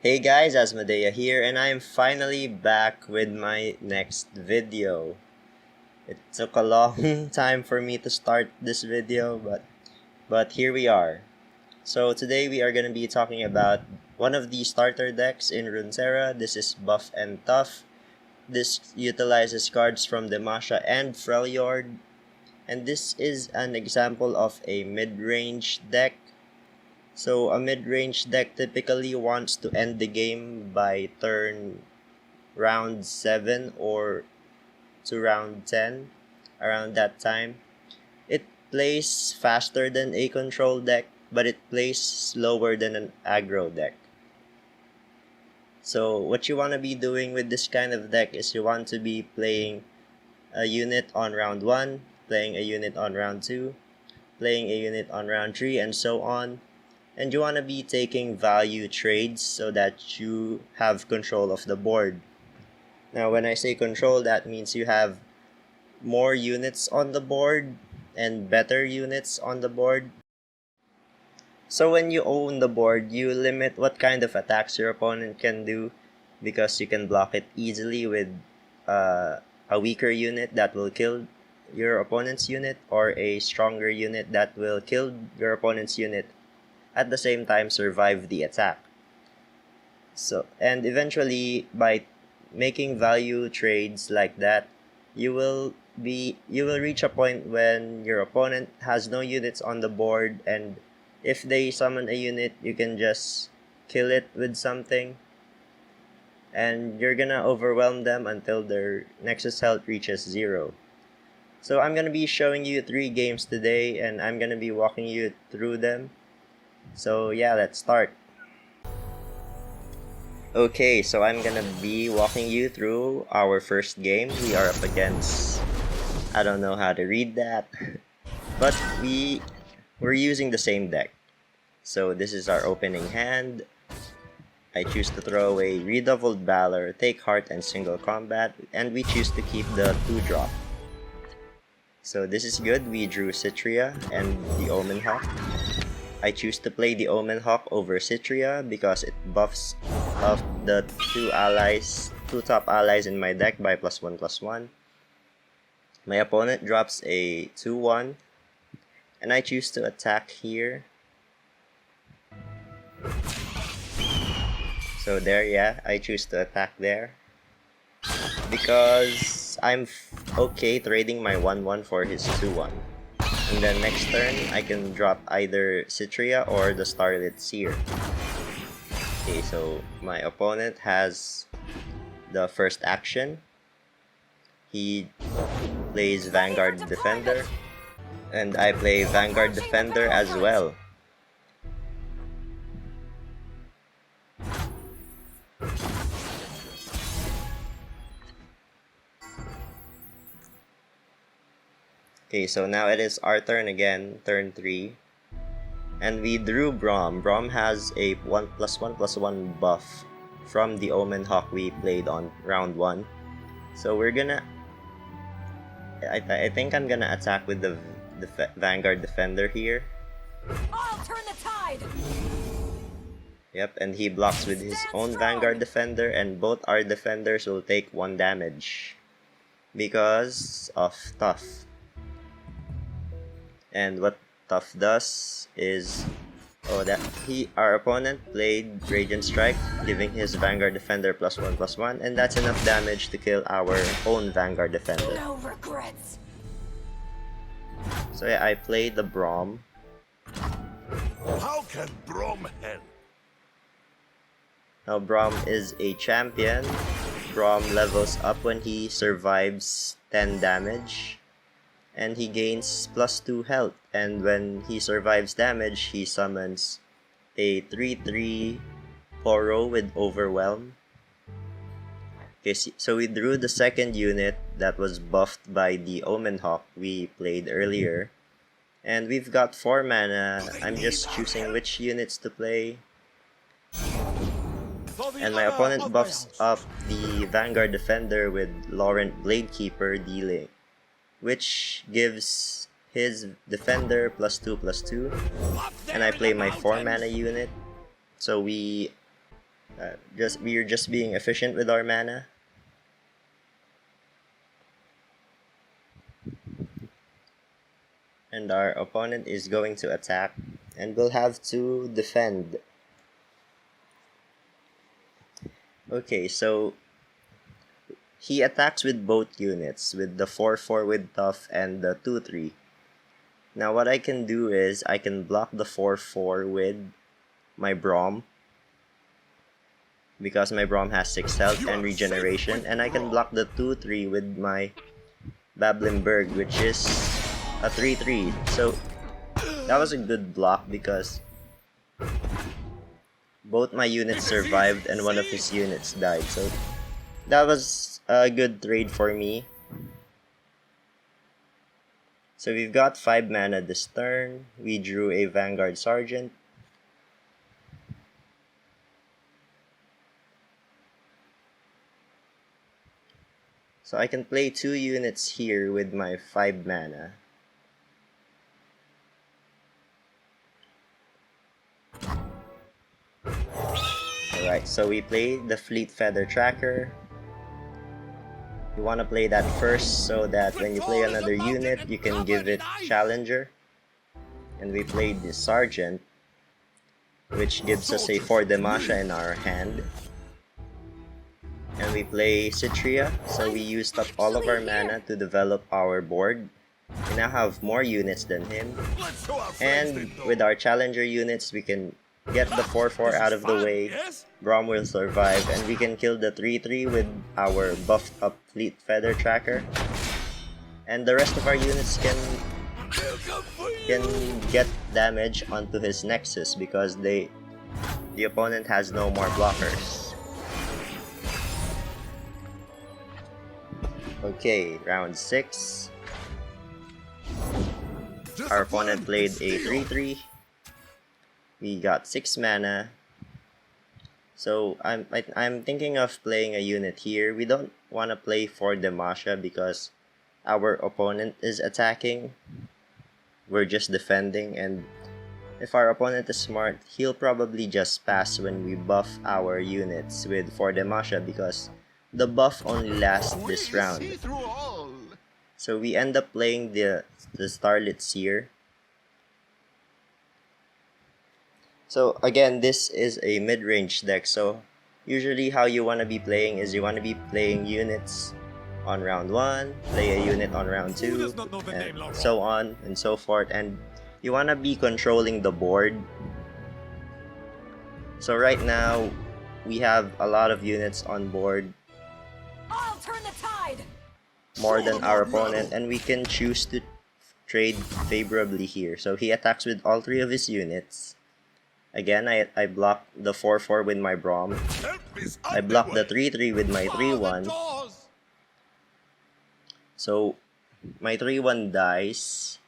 Hey guys, Asmodea here, and I am finally back with my next video. It took a long time for me to start this video, but here we are. So today we are going to be talking about one of the starter decks in Runeterra. This is Buff and Tuff. This utilizes cards from Demasha and Freljord, and this is an example of a mid-range deck. So a mid-range deck typically wants to end the game by round 7 or to round 10, around that time. It plays faster than a control deck, but it plays slower than an aggro deck. So what you want to be doing with this kind of deck is you want to be playing a unit on round 1, playing a unit on round 2, playing a unit on round 3, and so on. And you want to be taking value trades so that you have control of the board. Now, when I say control, that means you have more units on the board and better units on the board. So when you own the board, you limit what kind of attacks your opponent can do because you can block it easily with a weaker unit that will kill your opponent's unit, or a stronger unit that will kill your opponent's unit at the same time survive the attack. And eventually, by making value trades like that, you will reach a point when your opponent has no units on the board, and if they summon a unit, you can just kill it with something, and you're gonna overwhelm them until their Nexus health reaches 0. So I'm gonna be showing you 3 games today, and I'm gonna be walking you through them. So yeah, let's start. Okay, so I'm gonna be walking you through our first game. We are up against, I don't know how to read that, but we're using the same deck. So this is our opening hand. I choose to throw away Redoubled Valor, take Heart, and Single Combat, and we choose to keep the 2-drop. So this is good. We drew Citria and the Omen Hawk. I choose to play the Omen Hawk over Citria because it buffs up the two top allies in my deck by +1/+1. My opponent drops a 2/1, and I choose to attack here. So there, yeah, I choose to attack there because I'm okay trading my 1/1 for his 2/1. And then next turn, I can drop either Citria or the Starlit Seer. Okay, so my opponent has the first action. He plays Vanguard Defender, and I play Vanguard Defender as well. Okay, so now it is our turn again, turn 3. And we drew Braum. Braum has a 1+1/+1 buff from the Omen Hawk we played on round 1. So we're gonna... I think I'm gonna attack with the Vanguard Defender here. I'll turn the tide! Yep, and he blocks with his own Vanguard Defender, and both our defenders will take 1 damage because of Tuff. And what Tuff does is our opponent played Radiant Strike, giving his Vanguard Defender +1/+1, and that's enough damage to kill our own Vanguard Defender. No regrets. So yeah, I played the Braum. How can Braum help? Now Braum is a champion. Braum levels up when he survives 10 damage. And he gains +2 health, and when he survives damage, he summons a 3/3 Poro with Overwhelm. Okay, so we drew the second unit that was buffed by the Omen Hawk we played earlier. And we've got 4 mana. I'm just choosing which units to play. And my opponent buffs up the Vanguard Defender with Laurent Bladekeeper dealing, which gives his defender +2/+2, and I play my 4 mana unit. So we We're just being efficient with our mana. And our opponent is going to attack, and we'll have to defend. Okay, so he attacks with both units, with the 4-4 with Tuff and the 2-3. Now what I can do is I can block the 4-4 with my Braum, because my Braum has 6 health and regeneration, and I can block the 2-3 with my Bablimberg, which is a 3-3. So that was a good block because both my units survived and one of his units died. So that was a good trade for me. So we've got 5 mana this turn. We drew a Vanguard Sergeant. So I can play 2 units here with my 5 mana. Alright, so we play the Fleet Feather Tracker. You want to play that first so that when you play another unit, you can give it Challenger. And we played the Sergeant, which gives us a 4 Demasha in our hand. And we play Citria, so we used up all of our mana to develop our board. We now have more units than him. And with our Challenger units, we can get the 4-4 out of the way. Braum will survive, and we can kill the 3-3 with our buffed up Fleet Feather Tracker. And the rest of our units can get damage onto his Nexus because the opponent has no more blockers. Okay, round 6. Our opponent played a 3-3. We got 6 mana. So I'm thinking of playing a unit here. We don't want to play for Demasha because our opponent is attacking. We're just defending, and if our opponent is smart, he'll probably just pass when we buff our units with 4 Demasha because the buff only lasts this round. So we end up playing the Starlit Seer. So again, this is a mid-range deck, so usually how you want to be playing is you want to be playing units on round 1, play a unit on round 2, and so on and so forth, and you want to be controlling the board. So right now, we have a lot of units on board, I'll turn the tide. more than our opponent, and we can choose to trade favorably here. So he attacks with all 3 of his units. Again, I block the 4-4 with my Braum. I block the 3-3 with my 3-1. So my 3-1 dies,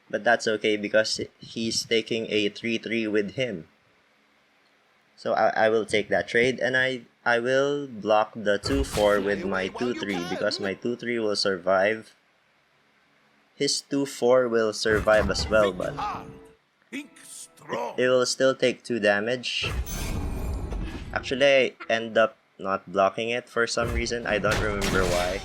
but that's okay because he's taking a 3-3 with him. So I will take that trade, and I will block the 2-4 with my 2-3 because my 2-3 will survive. His 2-4 will survive as well, but it will still take 2 damage. Actually, I end up not blocking it for some reason. I don't remember why.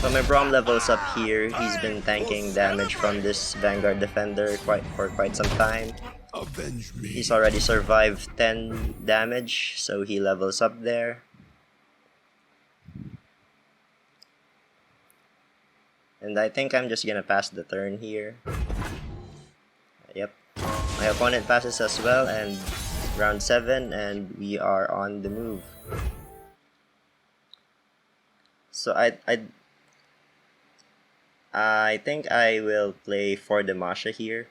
So my Braum levels up here. He's been tanking damage from this Vanguard Defender for quite some time. He's already survived 10 damage, so he levels up there. And I think I'm just gonna pass the turn here. Yep. My opponent passes as well, and round 7, and we are on the move. So I think I will play for Demasha here.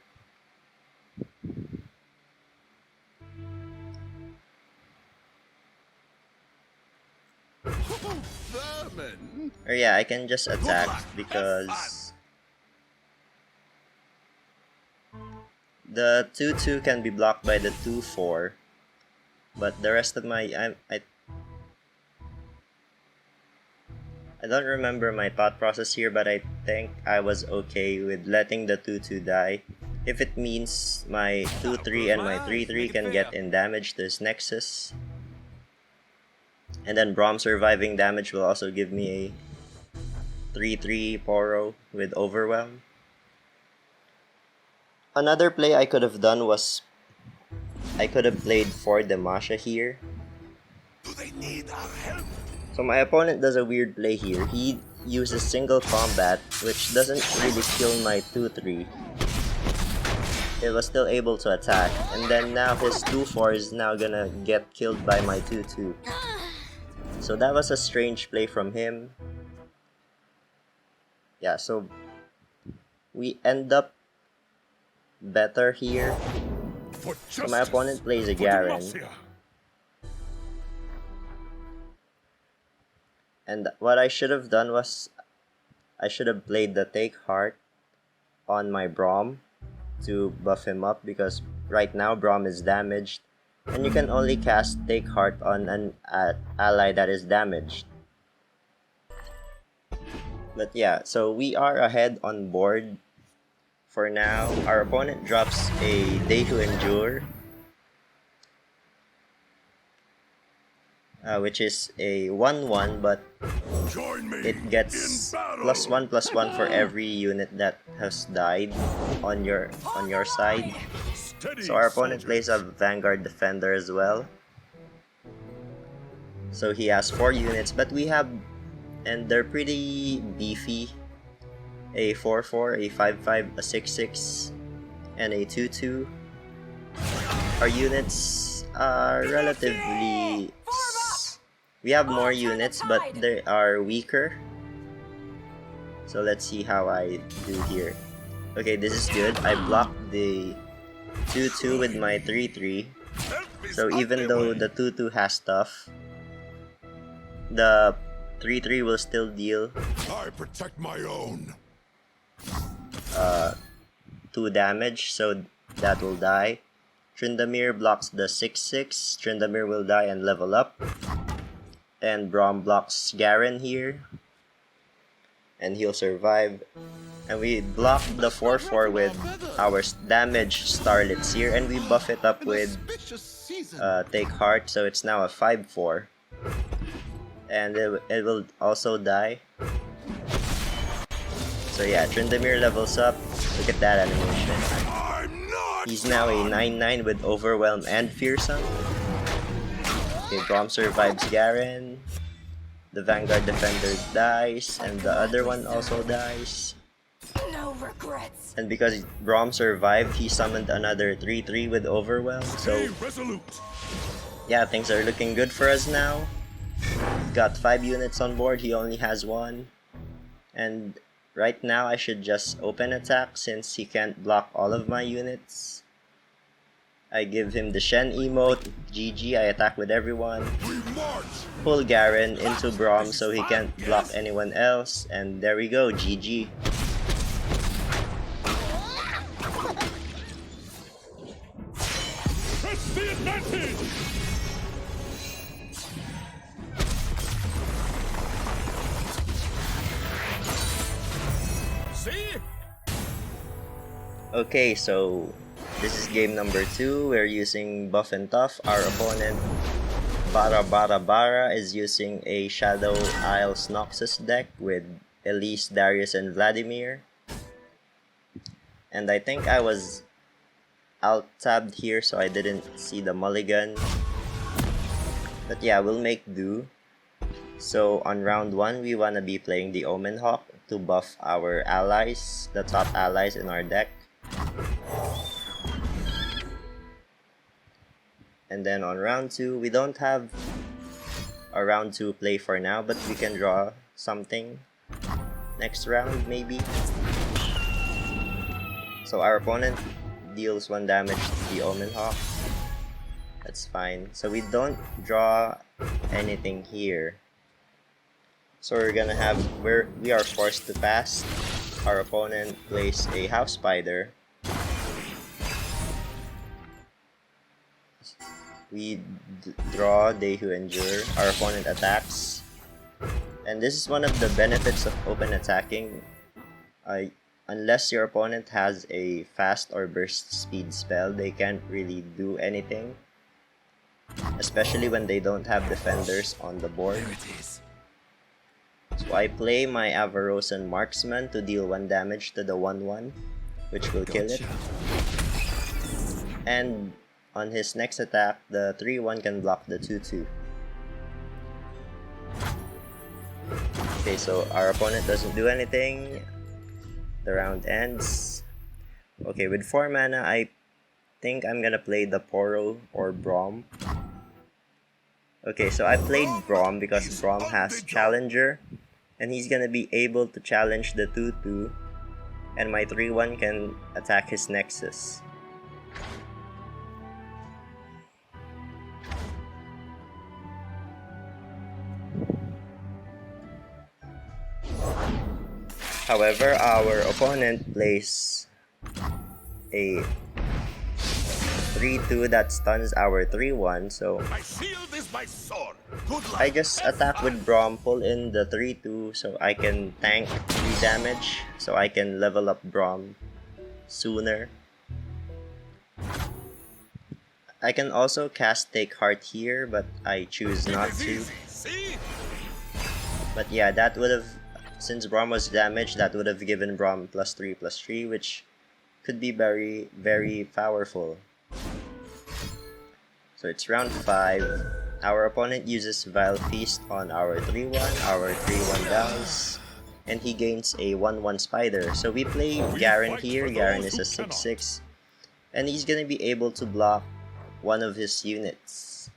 Or yeah, I can just attack because the 2-2 can be blocked by the 2-4, but the rest of my I don't remember my thought process here, but I think I was okay with letting the 2-2 die if it means my 2-3 and my 3-3 can get in damage to his Nexus. And then Braum surviving damage will also give me a 3-3 Poro with Overwhelm. Another play I could have done was I could have played for Damasha here. Do they need our help? So my opponent does a weird play here. He uses single combat, which doesn't really kill my 2-3. It was still able to attack, and then now his 2-4 is now gonna get killed by my 2-2. So that was a strange play from him. Yeah, so we end up better here. So my opponent plays a Garen. And what I should have done was I should have played the Take Heart on my Braum to buff him up, because right now Braum is damaged and you can only cast Take Heart on an ally that is damaged. But yeah, so we are ahead on board for now. Our opponent drops a Day to Endure, which is a 1-1, but it gets +1/+1 for every unit that has died on your side. So our opponent plays a Vanguard Defender as well. So he has 4 units, but we have, and they're pretty beefy, a 4-4, a 5-5, a 6-6, and a 2-2. Our units are relatively... We have more units, but they are weaker. So let's see how I do here. Okay, this is good. I blocked the 2-2 with my 3-3. So even though the 2-2 has stuff, the 3-3 will still deal I protect my own. 2 damage, so that will die. Tryndamere blocks the 6-6. Tryndamere will die and level up. And Braum blocks Garen here, and he'll survive. And we block the 4-4 with our damaged Starlets here, and we buff it up with Take Heart, so it's now a 5-4. And it will also die. So yeah, Tryndamere levels up. Look at that animation. He's now a 9-9 with Overwhelm and Fearsome. Okay, Braum survives Garen. The Vanguard Defender dies, and the other one also dies. No regrets. And because Braum survived, he summoned another 3-3 with Overwhelm. So yeah, things are looking good for us now. Got 5 units on board, he only has 1. And right now I should just open attack since he can't block all of my units. I give him the Shen emote, GG, I attack with everyone. Pull Garen into Braum so he can't block anyone else, and there we go, GG. Press the advantage! See? Okay, so this is game number 2. We're using Buff and Tuff. Our opponent, Bara, is using a Shadow Isles Noxus deck with Elise, Darius, and Vladimir. And I think I was alt-tabbed here, so I didn't see the mulligan. But yeah, we'll make do. So on round 1, we wanna be playing the Omen Hawk to buff our allies, the top allies in our deck. And then on round 2, we don't have a round 2 play for now, but we can draw something next round maybe. So our opponent deals 1 damage to the Omen Hawk. That's fine. So we don't draw anything here. So we're gonna have, we are forced to pass. Our opponent plays a House Spider. We draw Day to Endure. Our opponent attacks. And this is one of the benefits of open attacking. unless your opponent has a fast or burst speed spell, they can't really do anything. Especially when they don't have defenders on the board. There it is. So I play my Avarosan Marksman to deal 1 damage to the 1/1, which will kill it. And on his next attack, the 3/1 can block the 2/2. Okay, so our opponent doesn't do anything. The round ends. Okay, with 4 mana, I think I'm gonna play the Poro or Braum. Okay, so I played Braum because Braum has Challenger, and he's gonna be able to challenge the 2/2, and my 3/1 can attack his Nexus. However, our opponent plays a 3/2 that stuns our 3/1, so My shield is my sword. Good luck. I just attack with Braum, pull in the 3/2 so I can tank 3 damage, so I can level up Braum sooner. I can also cast Take Heart here, but I choose not to. See? But yeah, that would have, since Braum was damaged, that would have given Braum +3/+3, which could be very, very powerful. So it's round 5. Our opponent uses Vile Feast on our 3/1, our 3/1 dies, and he gains a 1/1 Spider. So we play Garen here. Garen is a 6/6, and he's gonna be able to block one of his units.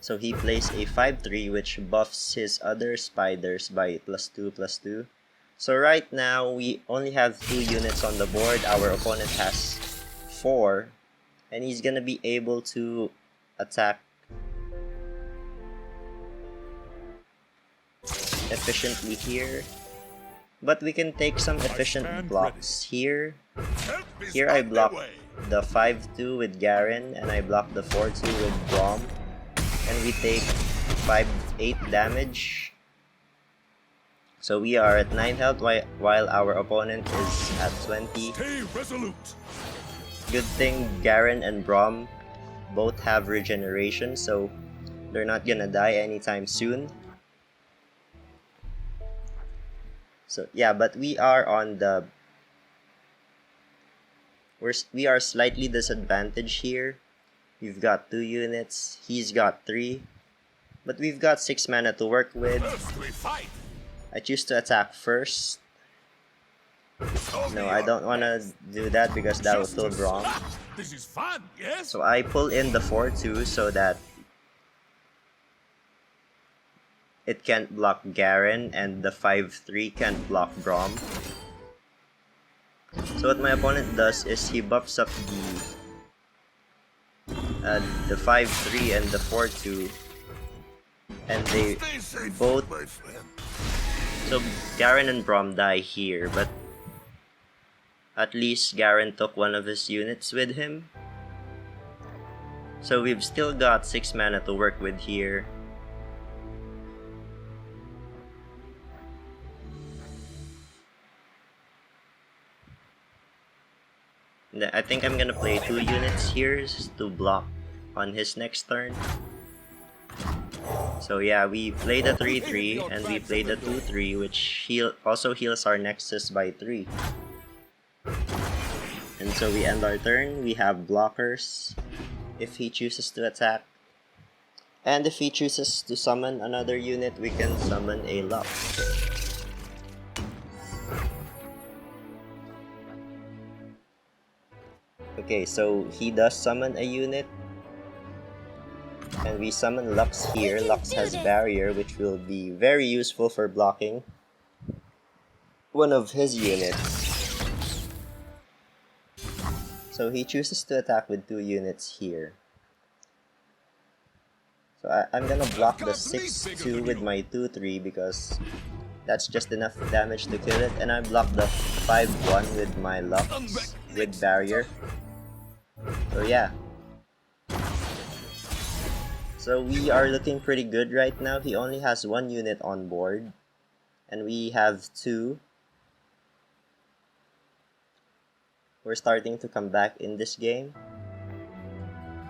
So he plays a 5/3, which buffs his other spiders by +2/+2. So right now, we only have 2 units on the board. Our opponent has 4. And he's gonna be able to attack efficiently here. But we can take some efficient blocks here. Help is Here I on the block way. the 5/2 with Garen, and I block the 4/2 with Braum. And we take 5/8 damage. So we are at 9 health while our opponent is at 20. Stay resolute. Good thing Garen and Braum both have regeneration, so they're not gonna die anytime soon. So yeah, but we are on the... We are slightly disadvantaged here. We've got 2 units, he's got 3. But we've got 6 mana to work with. First we fight. I choose to attack first. Show No, me I your don't wanna best. do that because that will feel Justice. wrong. This is fun, yes? So I pull in the 4/2 so that it can't block Garen, and the 5/3 can't block Braum. So what my opponent does is he buffs up the 5/3 and the 4/2, and they Stay safe, both... my friend. So Garen and Braum die here, but at least Garen took one of his units with him. So we've still got 6 mana to work with here. I think I'm gonna play 2 units here to block on his next turn. So yeah, we play the 3/3 and we play the 2/3, which also heals our Nexus by 3. And so we end our turn. We have blockers if he chooses to attack. And if he chooses to summon another unit, we can summon a Lux. Okay, so he does summon a unit. And we summon Lux here. Lux has barrier, which will be very useful for blocking one of his units. So he chooses to attack with 2 units here. So I'm gonna block the 6/2 with my 2/3 because that's just enough damage to kill it. And I block the 5/1 with my Lux with barrier. So yeah. So we are looking pretty good right now. He only has 1 unit on board, and we have 2. We're starting to come back in this game.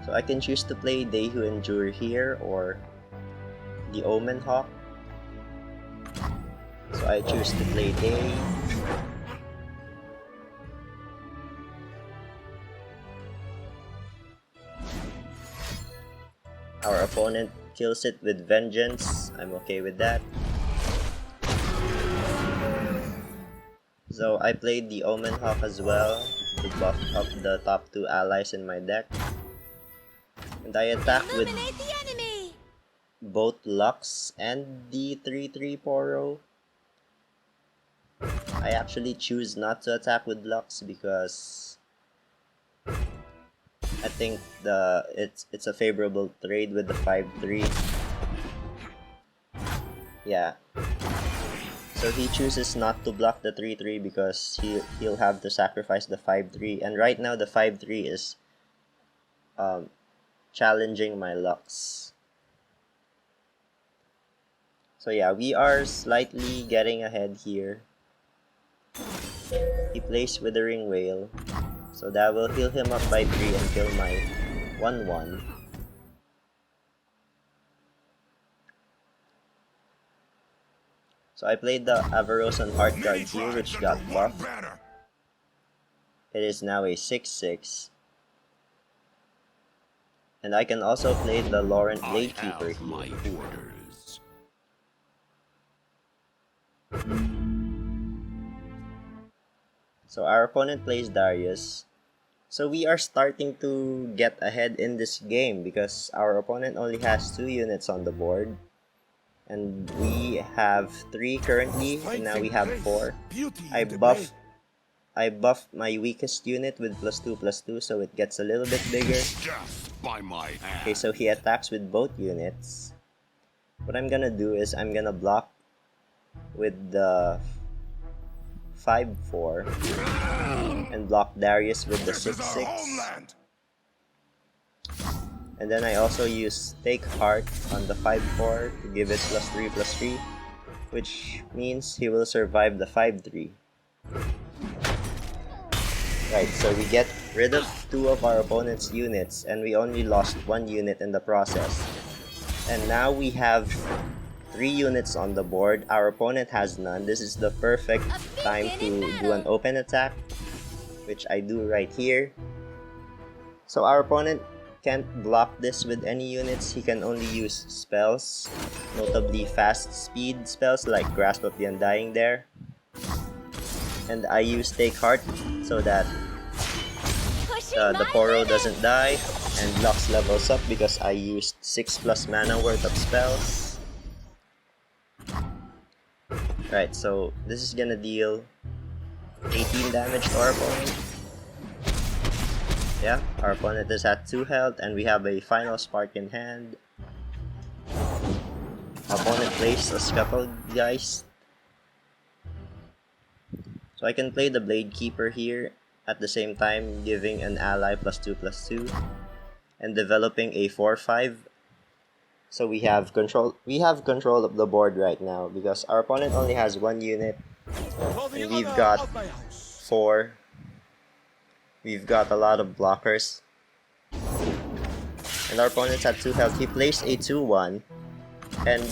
So I can choose to play They Who Endure here or the Omen Hawk. So I choose to play Day. Our opponent kills it with Vengeance. I'm okay with that. So I played the Omen Hawk as well to buff up the top 2 allies in my deck. And I attack with both Lux and the 3/3 Poro. I actually choose not to attack with Lux because I think it's a favorable trade with the 5/3. Yeah. So he chooses not to block the 3/3 because he'll have to sacrifice the 5/3, and right now the 5/3 is challenging my Lux. So yeah, we are slightly getting ahead here. He plays Withering Wail, so that will heal him up by 3 and kill my 1/1. So I played the Avarosan Heartguard here, which got buffed. It is now a 6/6. And I can also play the Laurent Bladekeeper here. So our opponent plays Darius. So we are starting to get ahead in this game because our opponent only has 2 units on the board. And we have 3 currently, and now we have 4. I buffed my weakest unit with +2/+2, so it gets a little bit bigger. Okay, so he attacks with both units. What I'm gonna do is I'm gonna block with the 5/4 and block Darius with the 6/6. And then I also use Take Heart on the 5/4 to give it +3/3, which means he will survive the 5/3. Right, so we get rid of 2 of our opponent's units and we only lost 1 unit in the process. And now we have 3 units on the board. Our opponent has none. This is the perfect time to do an open attack, which I do right here. So our opponent can't block this with any units. He can only use spells, notably fast speed spells like Grasp of the Undying there. And I use Take Heart so that the Poro doesn't die, and Lux levels up because I used 6+ mana worth of spells. Right, so this is gonna deal 18 damage to our opponent. Yeah, our opponent is at 2 health and we have a final spark in hand. Our opponent plays a Scuttlegeist. So I can play the Bladekeeper here at the same time giving an ally +2/+2 and developing a 4/5. So we have control of the board right now because our opponent only has 1 unit and we've got 4. We've got a lot of blockers. And our opponent's at 2 health. He plays a 2/1 and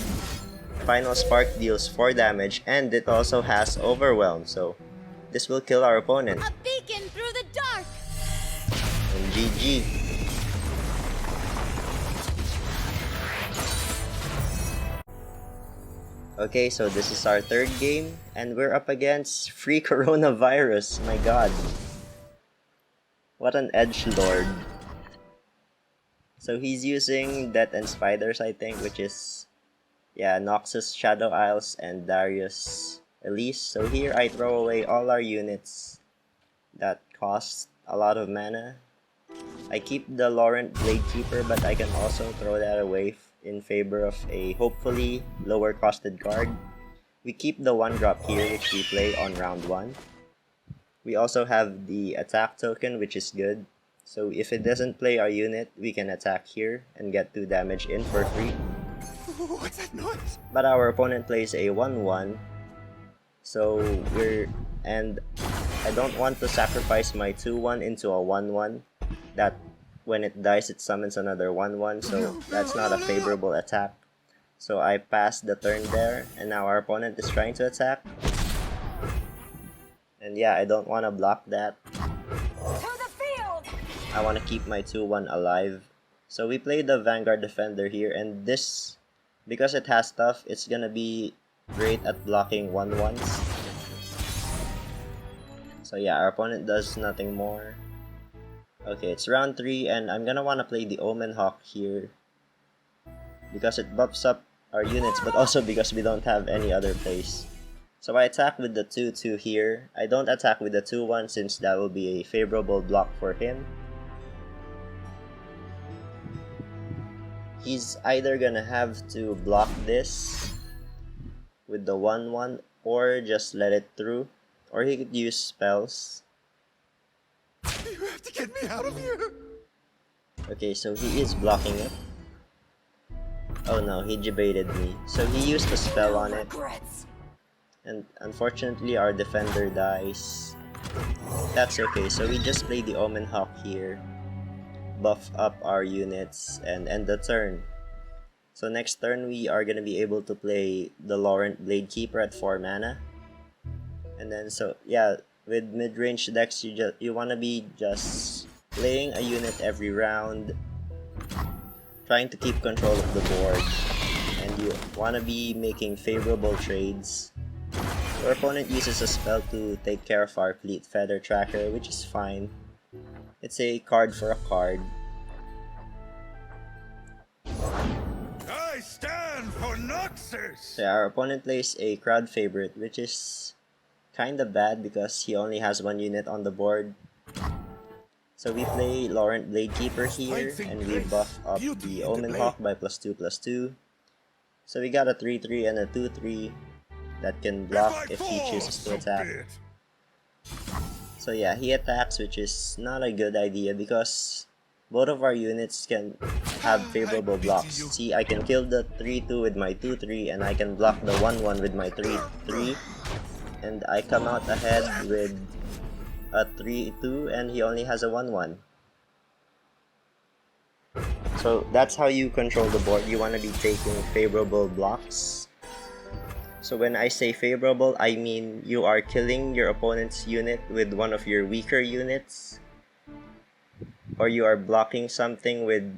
Final Spark deals 4 damage and it also has Overwhelm, so this will kill our opponent. A beacon through the dark. And GG. Okay, so this is our 3rd game and we're up against Free Coronavirus. My god. What an edgelord. So he's using Death and Spiders, I think, which is, yeah, Noxus, Shadow Isles, and Darius Elise. So here I throw away all our units that cost a lot of mana. I keep the Laurent Bladekeeper, but I can also throw that away in favor of a hopefully lower costed card. We keep the 1-drop here, which we play on round 1. We also have the attack token, which is good. So if it doesn't play our unit, we can attack here and get 2 damage in for free. What's that noise? But our opponent plays a 1-1. So and I don't want to sacrifice my 2-1 into a 1-1. That when it dies, it summons another 1-1. So that's not a favorable attack. So I passed the turn there, and now our opponent is trying to attack. And yeah, I don't want to block that. To the field! I want to keep my 2-1 alive. So we play the Vanguard Defender here, and this, because it has Tuff, it's gonna be great at blocking 1-1s. So yeah, our opponent does nothing more. Okay, it's round 3, and I'm gonna want to play the Omen Hawk here because it buffs up our units, but also because we don't have any other plays. So I attack with the 2-2 here. I don't attack with the 2-1 since that will be a favorable block for him. He's either gonna have to block this with the 1-1 or just let it through, or he could use spells. You have to get me out of here. Okay, so he is blocking it. Oh no, he debated me. So he used a spell on it. Regrets. And unfortunately, our defender dies. That's okay, so we just play the Omen Hawk here. Buff up our units and end the turn. So next turn, we are going to be able to play the Laurent Blade Keeper at 4 mana. And then, so yeah, with mid-range decks, you want to be just playing a unit every round, trying to keep control of the board, and you want to be making favorable trades. Your opponent uses a spell to take care of our Fleet Feather Tracker, which is fine. It's a card for a card. I stand for Noxus. So our opponent plays a crowd favorite, which is kinda bad because he only has 1 unit on the board. So we play Laurent Blade Keeper here, and we buff up the Omen Hawk by +2/+2. So we got a 3-3 and a 2-3 that can block if he chooses to attack. So yeah, he attacks, which is not a good idea because both of our units can have favorable blocks. See, I can kill the 3-2 with my 2-3, and I can block the 1-1 with my 3-3. And I come out ahead with a 3-2, and he only has a 1-1. So that's how you control the board. You want to be taking favorable blocks. So when I say favorable, I mean you are killing your opponent's unit with one of your weaker units, or you are blocking something with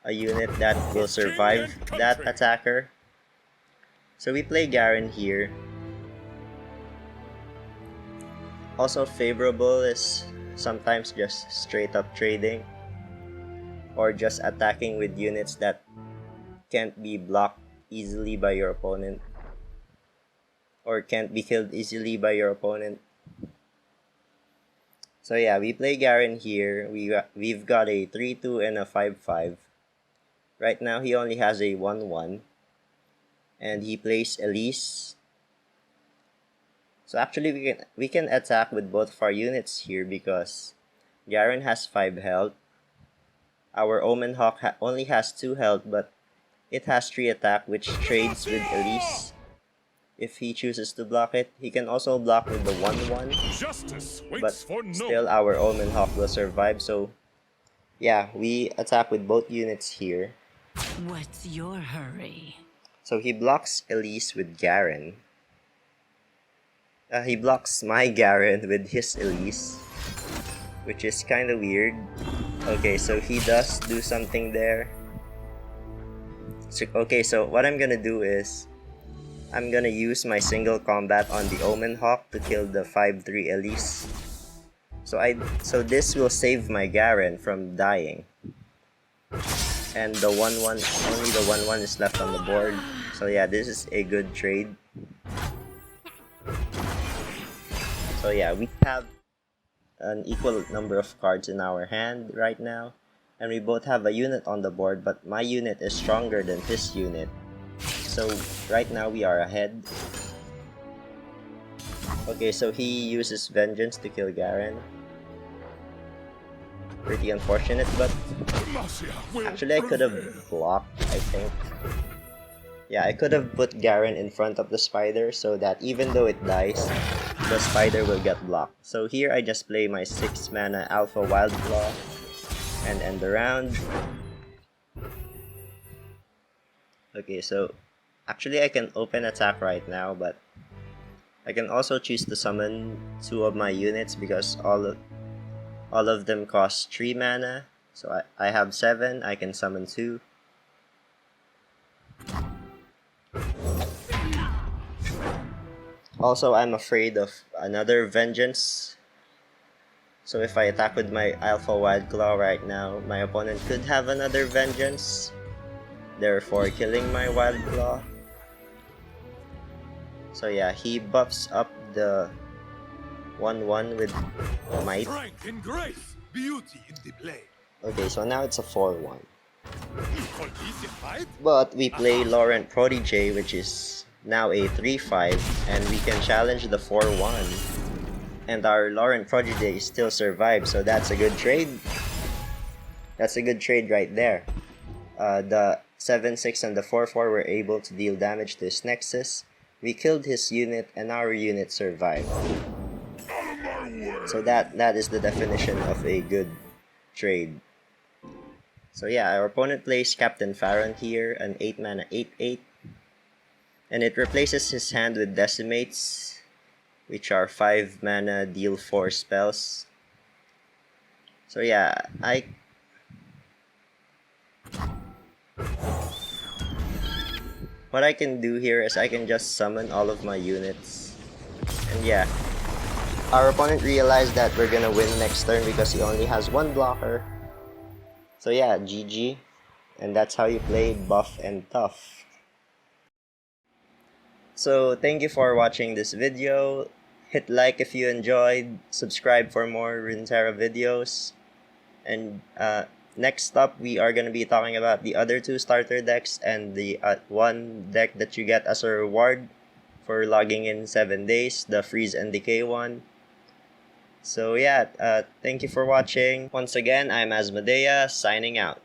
a unit that will survive that attacker. So we play Garen here. Also favorable is sometimes just straight up trading, or just attacking with units that can't be blocked easily by your opponent, or can't be killed easily by your opponent. So yeah, we play Garen here. We've got a 3-2 and a 5-5. Right now he only has a 1-1, and he plays Elise. So actually we can attack with both of our units here because Garen has 5 health. Our Omen Hawk only has 2 health, but it has 3 attack, which trades with Elise. If he chooses to block it, he can also block with the 1-1. Justice waits But for no still, our Omen Hawk will survive. So yeah, we attack with both units here. What's your hurry? So he blocks Elise with Garen. He blocks my Garen with his Elise, which is kind of weird. Okay, so he does do something there. So, okay, so what I'm gonna do is I'm gonna use my single combat on the Omen Hawk to kill the 5-3 Elise. So this will save my Garen from dying. And the 1-1, only the 1-1 is left on the board. So yeah, this is a good trade. So yeah, we have an equal number of cards in our hand right now, and we both have a unit on the board, but my unit is stronger than his unit. So right now we are ahead. Okay, so he uses Vengeance to kill Garen. pretty unfortunate, but Demacia will actually I could have prevail. blocked, I think. Yeah, I could have put Garen in front of the spider so that even though it dies, the spider will get blocked. So here I just play my 6 mana Alpha Wild Claw and end the round. Okay, so actually I can open attack right now, but I can also choose to summon 2 of my units because all of them cost 3 mana. So I have 7, I can summon 2. Also, I'm afraid of another Vengeance. So if I attack with my Alpha Wild Claw right now, my opponent could have another Vengeance, therefore killing my Wild Claw. So yeah, he buffs up the 1-1 with Might. Strength in grace, beauty in the blade. Okay, so now it's a 4-1. You call this a fight? But we play Laurent Protege, which is now a 3-5, and we can challenge the 4-1. And our Laurent Protege still survives, so that's a good trade. That's a good trade right there. The 7-6 and the 4-4 were able to deal damage to his Nexus. We killed his unit, and our unit survived. So that is the definition of a good trade. So yeah, our opponent plays Captain Farron here, an 8 mana 8/8. And it replaces his hand with Decimates, which are 5 mana deal 4 spells. So yeah, what I can do here is I can just summon all of my units. And yeah, our opponent realized that we're gonna win next turn because he only has 1 blocker. So yeah, GG. And that's how you play Buff and Tuff. So thank you for watching this video. Hit like if you enjoyed. Subscribe for more Runeterra videos. And next up, we are going to be talking about the other 2 starter decks and the 1 deck that you get as a reward for logging in 7 days, the Freeze and Decay one. So yeah, thank you for watching. Once again, I'm Asmodea, signing out.